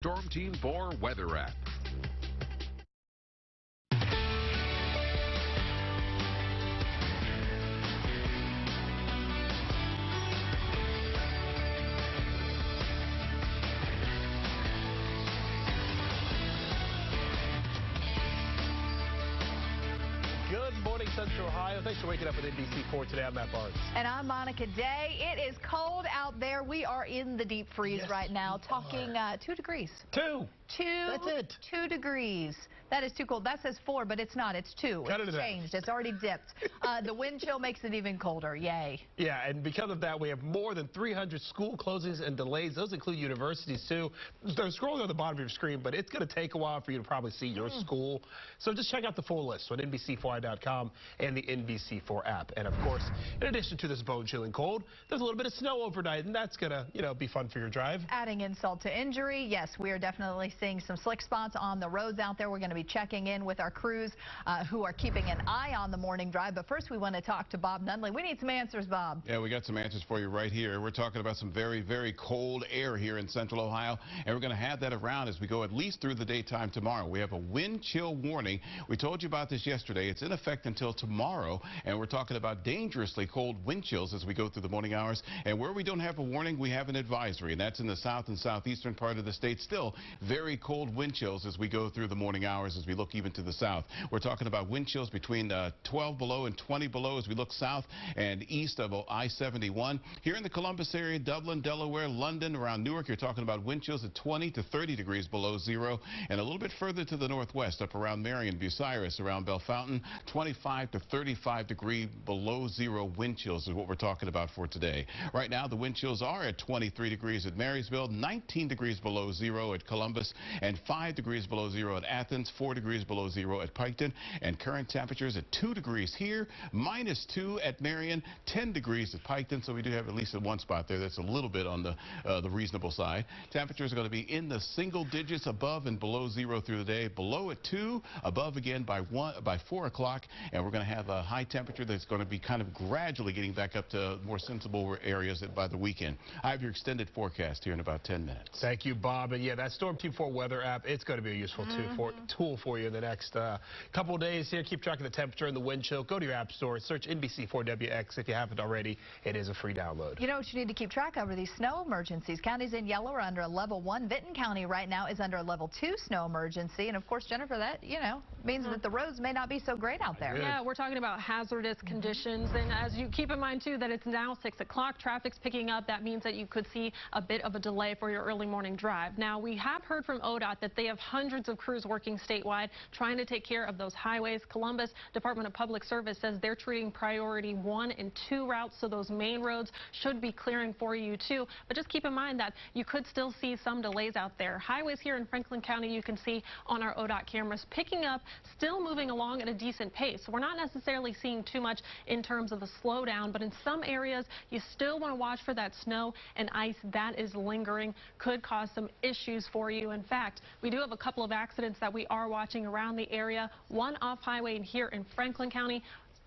Storm Team 4 weather app. Good morning, Central Ohio. Thanks for waking up with NBC4 today. I'm Matt Barnes. And I'm Monica Day. It is cold out there. We are in the deep freeze right now, talking 2 degrees. That's it. 2 degrees. That is too cold. That says 4, but it's not. It's 2. It's changed. It's already dipped. The wind chill makes it even colder. Yay. Yeah, and because of that, we have more than 300 school closings and delays. Those include universities, too. They're scrolling on the bottom of your screen, but it's going to take a while for you to probably see your school. So just check out the full list on NBC4i.com and the NBC4 app. And, of course, in addition to this bone-chilling cold, there's a little bit of snow overnight, and that's going to, be fun for your drive. Adding insult to injury, yes, we are definitely seeing some slick spots on the roads out there. We're going to be checking in with our crews who are keeping an eye on the morning drive. But first, we want to talk to Bob Nunley. We need some answers, Bob. Yeah, we got some answers for you right here. We're talking about some very, very cold air here in Central Ohio, and we're going to have that around as we go at least through the daytime tomorrow. We have a wind chill warning. We told you about this yesterday. It's in effect until tomorrow, and we're talking about dangerously cold wind chills as we go through the morning hours. And where we don't have a warning, we have an advisory, and that's in the south and southeastern part of the state. Still very cold wind chills as we go through the morning hours as we look even to the south. We're talking about wind chills between 12 below and 20 below as we look south and east of I-71. Here in the Columbus area, Dublin, Delaware, London, around Newark, you're talking about wind chills at 20 to 30 degrees below zero. And a little bit further to the northwest, up around Marion, Bucyrus, around Bellefontaine, 25 to 35 degree below zero wind chills is what we're talking about for today. Right now, the wind chills are at 23 degrees at Marysville, 19 degrees below zero at Columbus, and 5 degrees below zero at Athens, 4 degrees below zero at Piketon, and current temperatures at 2 degrees here, -2 at Marion, 10 degrees at Piketon. So we do have at least one spot there that's a little bit on the reasonable side. Temperatures are going to be in the single digits, above and below zero through the day, below at 2, above again by 4 o'clock, and we're going to have a high temperature that's going to be kind of gradually getting back up to more sensible areas by the weekend. I have your extended forecast here in about 10 minutes. Thank you, Bob. And yeah, that Storm Team 4 weather app, it's going to be a useful tool for you in the next couple of days here. Keep track of the temperature and the wind chill. Go to your app store, search NBC4WX if you haven't already. It is a free download. You know what you need to keep track of are these snow emergencies. Counties in yellow are under a level 1. Vinton County right now is under a level 2 snow emergency. And of course, Jennifer, that, means that the roads may not be so great out there. Yeah, we're talking about hazardous conditions. And as you keep in mind, too, that it's now 6 o'clock, traffic's picking up. That means that you could see a bit of a delay for your early morning drive. Now, we have heard from ODOT that they have hundreds of crews working statewide trying to take care of those highways. Columbus Department of Public Service says they're treating priority 1 and 2 routes, so those main roads should be clearing for you, too. But just keep in mind that you could still see some delays out there. Highways here in Franklin County, you can see on our ODOT cameras, picking up, still moving along at a decent pace. So we're not necessarily seeing too much in terms of a slowdown, but in some areas, you still want to watch for that snow and ice that is lingering, could cause some issues for you. In fact, we do have a couple of accidents that we are watching around the area. One off highway here in Franklin County.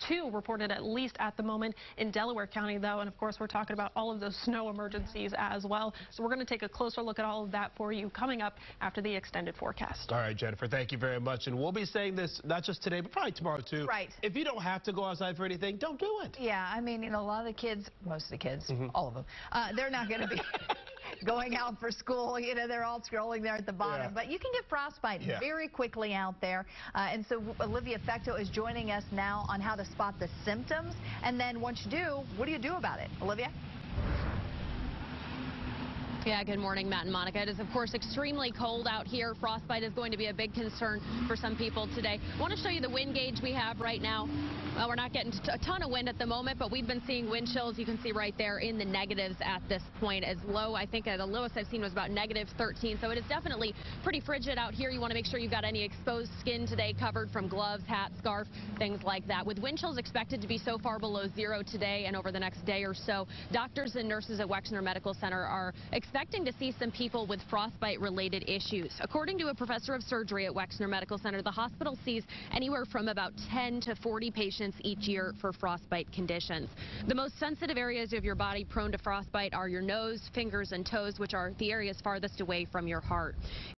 2 reported at least at the moment in Delaware County, though, and of course we're talking about all of those snow emergencies as well. So we're going to take a closer look at all of that for you coming up after the extended forecast. All right, Jennifer, thank you very much. And we'll be saying this not just today, but probably tomorrow, too. Right. If you don't have to go outside for anything, don't do it. Yeah, I mean, a lot of the kids, most of the kids, all of them, they're not going to be going out for school. They're all scrolling there at the bottom. Yeah. But you can get frostbite very quickly out there. And so Olivia Fecto is joining us now on how to spot the symptoms. And then once you do, what do you do about it? Olivia? Yeah, good morning, Matt and Monica. It is, of course, extremely cold out here. Frostbite is going to be a big concern for some people today. I want to show you the wind gauge we have right now. Well, we're not getting a ton of wind at the moment, but we've been seeing wind chills. You can see right there in the negatives at this point. As low, I think the lowest I've seen was about -13. So it is definitely pretty frigid out here. You want to make sure you've got any exposed skin today covered from gloves, hat, scarf, things like that. With wind chills expected to be so far below zero today and over the next day or so, doctors and nurses at Wexner Medical Center are expecting expecting to see some people with frostbite-related issues. According to a professor of surgery at Wexner Medical Center, the hospital sees anywhere from about 10 to 40 patients each year for frostbite conditions. The most sensitive areas of your body prone to frostbite are your nose, fingers, and toes, which are the areas farthest away from your heart.